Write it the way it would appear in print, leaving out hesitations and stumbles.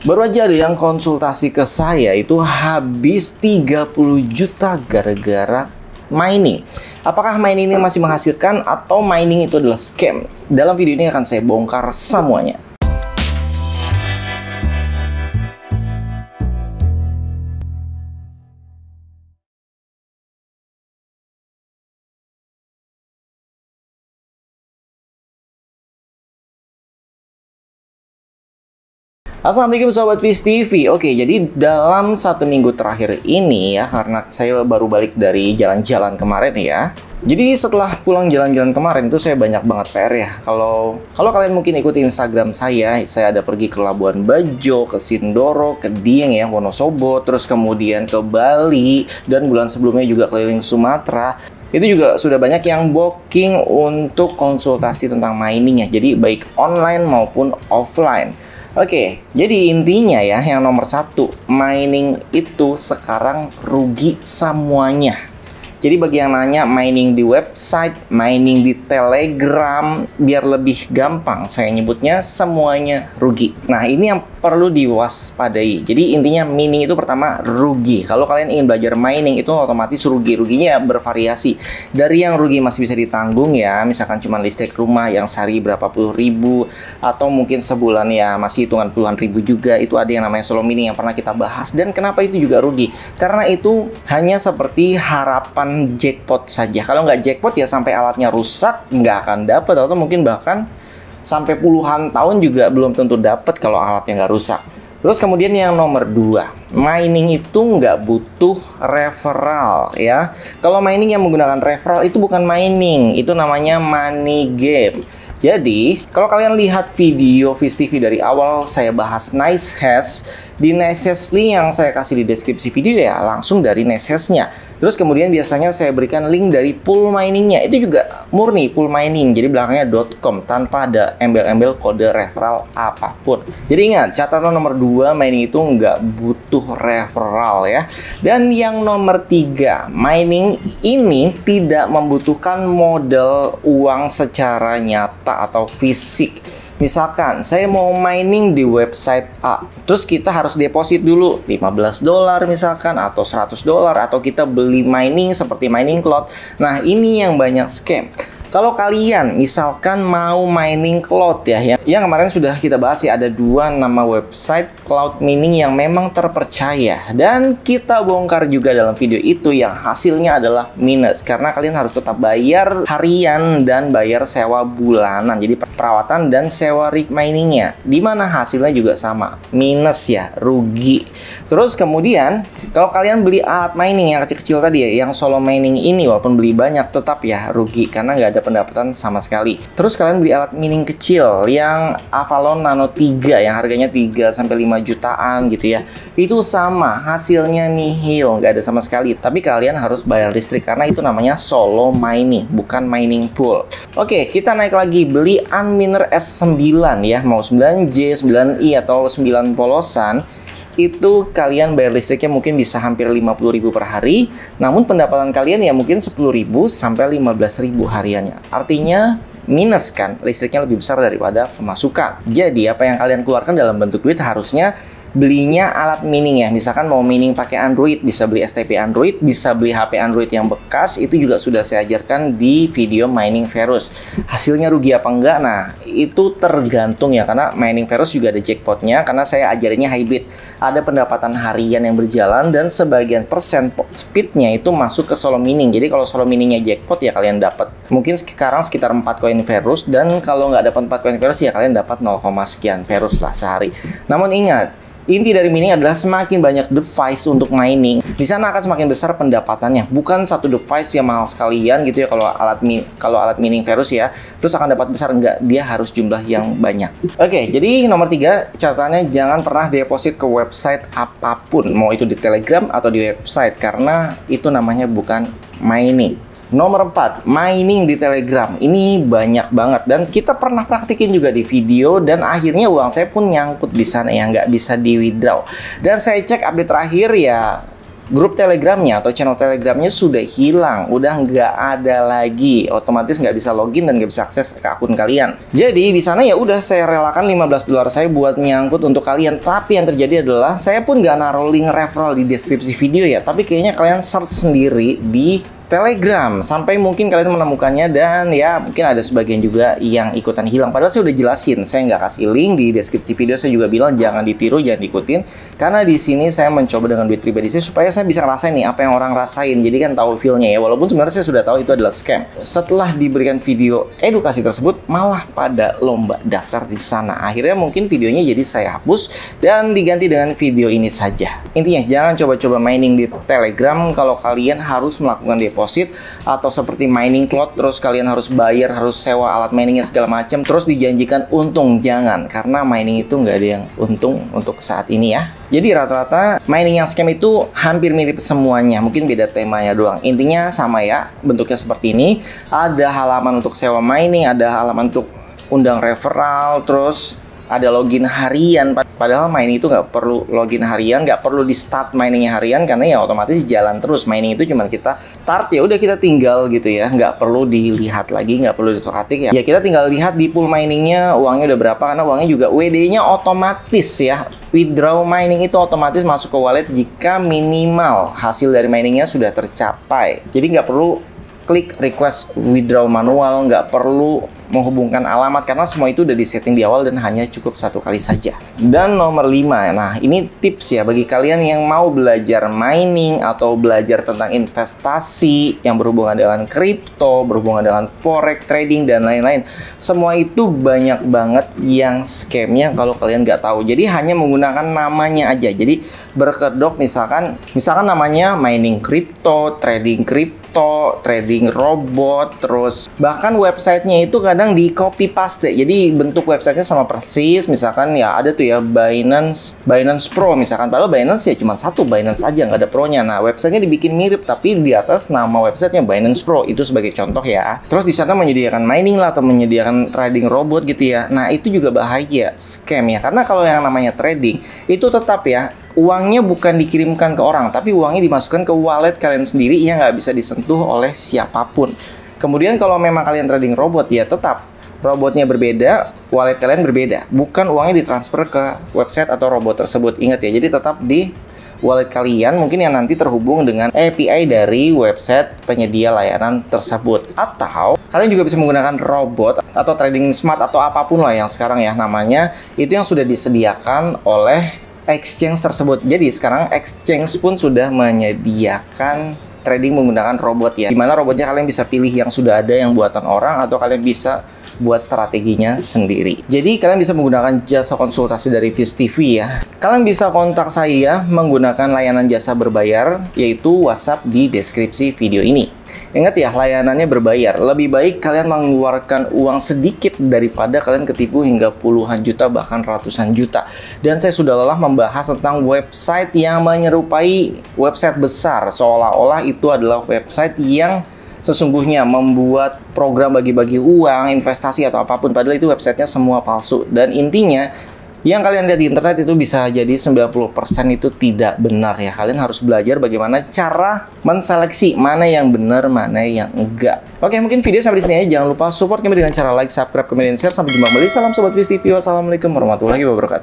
Baru aja ada yang konsultasi ke saya itu habis 30 juta gara-gara mining. Apakah mining ini masih menghasilkan atau mining itu adalah scam? Dalam video ini akan saya bongkar semuanya. Assalamualaikum Sobat Viz TV. Oke, jadi dalam 1 minggu terakhir ini ya, karena saya baru balik dari jalan-jalan kemarin ya. Jadi setelah pulang jalan-jalan kemarin itu saya banyak banget PR ya. Kalau kalian mungkin ikuti Instagram saya ada pergi ke Labuan Bajo, ke Sindoro, ke Dieng ya, Wonosobo, terus kemudian ke Bali, dan bulan sebelumnya juga keliling Sumatera. Itu juga sudah banyak yang booking untuk konsultasi tentang mining ya. Jadi baik online maupun offline. Oke, jadi intinya ya, yang nomor 1, mining itu sekarang rugi semuanya. Jadi bagi yang nanya mining di website, mining di Telegram, biar lebih gampang saya nyebutnya, semuanya rugi. Nah, ini yang perlu diwaspadai. Jadi intinya mining itu pertama rugi. Kalau kalian ingin belajar mining itu otomatis rugi. Ruginya bervariasi. Dari yang rugi masih bisa ditanggung ya, misalkan cuma listrik rumah yang sehari berapa puluh ribu, atau mungkin sebulan ya masih hitungan puluhan ribu juga. Itu ada yang namanya solo mining yang pernah kita bahas. Dan kenapa itu juga rugi? Karena itu hanya seperti harapan jackpot saja. Kalau nggak jackpot ya sampai alatnya rusak nggak akan dapat, atau mungkin bahkan sampai puluhan tahun juga belum tentu dapat kalau alatnya nggak rusak. Terus kemudian yang nomor 2, mining itu nggak butuh referral ya. Kalau mining yang menggunakan referral itu bukan mining, itu namanya money game. Jadi, kalau kalian lihat video Viz TV dari awal saya bahas Nice Hash, di Nice Hash link yang saya kasih di deskripsi video ya langsung dari Nice Hash-nya. Terus kemudian biasanya saya berikan link dari pool miningnya, itu juga murni pool mining, jadi belakangnya .com tanpa ada embel-embel kode referral apapun. Jadi ingat, catatan nomor 2, mining itu nggak butuh referral ya. Dan yang nomor 3, mining ini tidak membutuhkan modal uang secara nyata atau fisik. Misalkan saya mau mining di website A, terus kita harus deposit dulu $15 misalkan, atau $100, atau kita beli mining seperti mining cloud. Nah, ini yang banyak scam. Kalau kalian misalkan mau mining cloud ya, yang kemarin sudah kita bahas ya, ada 2 nama website cloud mining yang memang terpercaya, dan kita bongkar juga dalam video itu yang hasilnya adalah minus karena kalian harus tetap bayar harian dan bayar sewa bulanan. Jadi perawatan dan sewa rig miningnya, dimana hasilnya juga sama, minus ya, rugi. Terus kemudian kalau kalian beli alat mining yang kecil-kecil tadi ya, yang solo mining ini, walaupun beli banyak tetap ya rugi karena nggak ada pendapatan sama sekali. Terus kalian beli alat mining kecil yang Avalon Nano 3 yang harganya 3-5 jutaan gitu ya, itu sama, hasilnya nihil, nggak ada sama sekali. Tapi kalian harus bayar listrik karena itu namanya solo mining, bukan mining pool. Oke, kita naik lagi, beli Unminer S9 ya, mau 9J, 9I atau 9 polosan. Itu kalian bayar listriknya mungkin bisa hampir 50.000 per hari, namun pendapatan kalian ya mungkin 10.000 sampai 15.000 hariannya. Artinya minus kan, listriknya lebih besar daripada pemasukan. Jadi apa yang kalian keluarkan dalam bentuk duit harusnya belinya alat mining ya. Misalkan mau mining pakai Android, bisa beli STP Android, bisa beli HP Android yang bekas. Itu juga sudah saya ajarkan di video Mining Verus. Hasilnya rugi apa enggak? Nah, itu tergantung ya, karena Mining Verus juga ada jackpotnya, karena saya ajarinnya hybrid. Ada pendapatan harian yang berjalan dan sebagian persen speednya itu masuk ke solo mining. Jadi kalau solo miningnya jackpot ya kalian dapat mungkin sekarang sekitar 4 koin Verus, dan kalau nggak dapat 4 koin Verus ya kalian dapat 0, sekian Verus lah sehari. Namun ingat, inti dari mining adalah semakin banyak device untuk mining, di sana akan semakin besar pendapatannya. Bukan satu device yang mahal sekalian gitu ya, kalau alat mining Verus ya, terus akan dapat besar, enggak, dia harus jumlah yang banyak. Oke, jadi nomor 3 catatannya, jangan pernah deposit ke website apapun, mau itu di Telegram atau di website, karena itu namanya bukan mining. Nomor 4, mining di Telegram. Ini banyak banget dan kita pernah praktikin juga di video, dan akhirnya uang saya pun nyangkut di sana ya, nggak bisa di withdraw. Dan saya cek update terakhir ya, grup Telegramnya atau channel Telegramnya sudah hilang, udah nggak ada lagi, otomatis nggak bisa login dan nggak bisa akses ke akun kalian. Jadi di sana ya udah saya relakan $15 saya buat nyangkut untuk kalian. Tapi yang terjadi adalah saya pun nggak naruh link referral di deskripsi video ya, tapi kayaknya kalian search sendiri di Telegram sampai mungkin kalian menemukannya, dan ya mungkin ada sebagian juga yang ikutan hilang. Padahal saya udah jelasin, saya nggak kasih link di deskripsi video. Saya juga bilang jangan ditiru, jangan diikutin, karena di sini saya mencoba dengan duit pribadi saya supaya saya bisa ngerasain nih apa yang orang rasain. Jadi kan tahu feel-nya ya, walaupun sebenarnya saya sudah tahu itu adalah scam. Setelah diberikan video edukasi tersebut, malah pada lomba daftar di sana. Akhirnya mungkin videonya jadi saya hapus dan diganti dengan video ini saja. Intinya jangan coba-coba mining di Telegram kalau kalian harus melakukan deposit atau seperti mining cloud, terus kalian harus bayar, harus sewa alat miningnya segala macam, terus dijanjikan untung. Jangan, karena mining itu nggak ada yang untung untuk saat ini ya. Jadi rata-rata mining yang scam itu hampir mirip semuanya, mungkin beda temanya doang. Intinya sama ya, bentuknya seperti ini. Ada halaman untuk sewa mining, ada halaman untuk undang referral, terus ada login harian. Padahal mining itu nggak perlu login harian, nggak perlu di start miningnya harian, karena ya otomatis jalan terus. Mining itu cuma kita start, ya udah kita tinggal gitu ya, nggak perlu dilihat lagi, nggak perlu ditokatik ya. Ya kita tinggal lihat di pool miningnya uangnya udah berapa, karena uangnya juga WD-nya otomatis ya. Withdraw mining itu otomatis masuk ke wallet jika minimal hasil dari miningnya sudah tercapai. Jadi nggak perlu klik request withdraw manual, nggak perlu menghubungkan alamat, karena semua itu udah disetting di awal dan hanya cukup satu kali saja. Dan nomor 5, nah ini tips ya bagi kalian yang mau belajar mining atau belajar tentang investasi yang berhubungan dengan kripto, berhubungan dengan forex trading dan lain-lain. Semua itu banyak banget yang scamnya kalau kalian nggak tahu. Jadi hanya menggunakan namanya aja. Jadi berkedok misalkan namanya mining kripto, trading robot, terus bahkan websitenya itu kadang di copy paste. Jadi bentuk websitenya sama persis. Misalkan ya ada tuh ya Binance Pro misalkan, padahal Binance ya cuma satu, Binance aja, nggak ada Pro-nya. Nah websitenya dibikin mirip tapi di atas nama websitenya Binance Pro, itu sebagai contoh ya. Terus di sana menyediakan mining lah atau menyediakan trading robot gitu ya. Nah itu juga bahaya, scam ya, karena kalau yang namanya trading itu tetap ya uangnya bukan dikirimkan ke orang, tapi uangnya dimasukkan ke wallet kalian sendiri yang nggak bisa disentuh oleh siapapun. Kemudian kalau memang kalian trading robot ya tetap robotnya berbeda, wallet kalian berbeda, bukan uangnya ditransfer ke website atau robot tersebut. Ingat ya, jadi tetap di wallet kalian mungkin yang nanti terhubung dengan API dari website penyedia layanan tersebut. Atau kalian juga bisa menggunakan robot atau trading smart atau apapun lah yang sekarang ya namanya, itu yang sudah disediakan oleh exchange tersebut. Jadi sekarang exchange pun sudah menyediakan trading menggunakan robot ya, dimana robotnya kalian bisa pilih yang sudah ada yang buatan orang, atau kalian bisa buat strateginya sendiri. Jadi kalian bisa menggunakan jasa konsultasi dari Viz TV ya. Kalian bisa kontak saya menggunakan layanan jasa berbayar, yaitu WhatsApp di deskripsi video ini. Ingat ya, layanannya berbayar. Lebih baik kalian mengeluarkan uang sedikit daripada kalian ketipu hingga puluhan juta, bahkan ratusan juta. Dan saya sudah lelah membahas tentang website yang menyerupai website besar, seolah-olah itu adalah website yang sesungguhnya membuat program bagi-bagi uang, investasi atau apapun, padahal itu websitenya semua palsu. Dan intinya yang kalian lihat di internet itu bisa jadi 90% itu tidak benar ya. Kalian harus belajar bagaimana cara menseleksi mana yang benar, mana yang enggak. Oke, mungkin video sampai di sini aja. Jangan lupa support kami dengan cara like, subscribe, comment, dan share. Sampai jumpa kembali. Salam Sobat Viz TV. Wassalamualaikum warahmatullahi wabarakatuh.